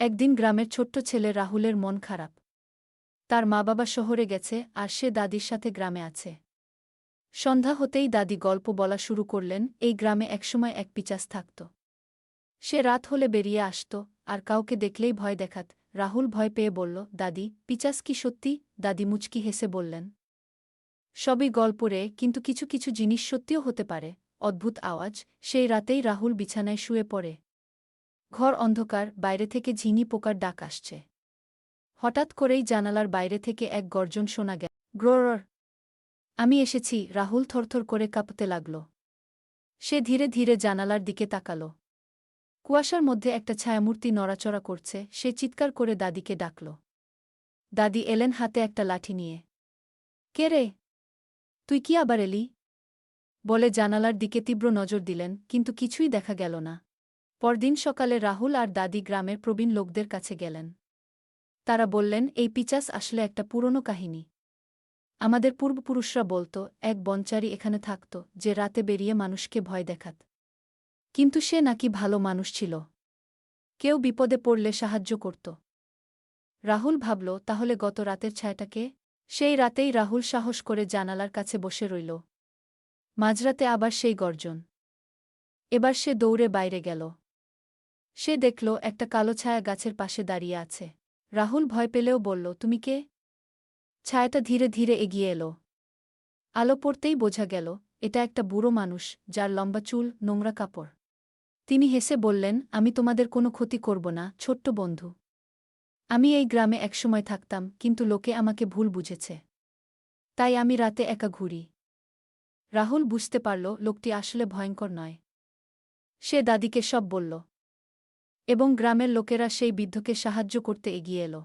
একদিন গ্রামের ছোট্ট ছেলে রাহুলের মন খারাপ। তার মা-বাবা শহরে গেছে আর সে দাদির সাথে গ্রামে আছে। সন্ধ্যা হতেই দাদি গল্প বলা শুরু করলেন, এই গ্রামে একসময় এক পিচাস থাকত। সে রাত হলে বেরিয়ে আসত, আর কাউকে দেখলেই ভয় দেখাত। রাহুল ভয় পেয়ে বলল, দাদি, পিচাস কি সত্যি? দাদি মুচকি হেসে বললেন, সবই গল্প রে, কিন্তু কিছু কিছু জিনিস সত্যিও হতে পারে। অদ্ভুত আওয়াজ। সেই রাতেই রাহুল বিছানায় শুয়ে পড়ে। ঘর অন্ধকার, বাইরে থেকে ঝিনি পোকার ডাক আসছে। হঠাৎ করেই জানালার বাইরে থেকে এক গর্জন শোনা গেল, গ্রোর। আমি এসেছি। রাহুল থরথর করে কাঁপতে লাগল। সে ধীরে ধীরে জানালার দিকে তাকাল। কুয়াশার মধ্যে একটা ছায়ামূর্তি নড়াচড়া করছে। সে চিৎকার করে দাদিকে ডাকল। দাদি এলেন হাতে একটা লাঠি নিয়ে। কে রে? তুই কি আবার এলি? বলে জানালার দিকে তীব্র নজর দিলেন, কিন্তু কিছুই দেখা গেল না। পরদিন সকালে রাহুল আর দাদি গ্রামের প্রবীণ লোকদের কাছে গেলেন। তারা বললেন, এই পিচাস আসলে একটা পুরনো কাহিনী। আমাদের পূর্বপুরুষরা বলত, এক বনচারী এখানে থাকত, যে রাতে বেরিয়ে মানুষকে ভয় দেখাত। কিন্তু সে নাকি ভালো মানুষ ছিল। কেউ বিপদে পড়লে সাহায্য করত। রাহুল ভাবল, তাহলে গত রাতের ছায়াটাকে? সেই রাতেই রাহুল সাহস করে জানালার কাছে বসে রইল। মাঝরাতে আবার সেই গর্জন। এবার সে দৌড়ে বাইরে গেল। সে দেখল একটা কালো ছায়া গাছের পাশে দাঁড়িয়ে আছে। রাহুল ভয় পেলেও বলল, তুমি কে? ছায়াটা ধীরে ধীরে এগিয়ে এলো। আলো পড়তেই বোঝা গেল, এটা একটা বুড়ো মানুষ, যার লম্বা চুল, নোংরা কাপড়। তিনি হেসে বললেন, আমি তোমাদের কোনো ক্ষতি করব না, ছোট্ট বন্ধু। আমি এই গ্রামে একসময় থাকতাম, কিন্তু লোকে আমাকে ভুল বুঝেছে। তাই আমি রাতে একা ঘুরি। রাহুল বুঝতে পারল, লোকটি আসলে ভয়ঙ্কর নয়। সে দাদিকে সব বলল। এবং গ্রামের লোকেরা সেই বৃদ্ধকে সাহায্য করতে এগিয়ে এল।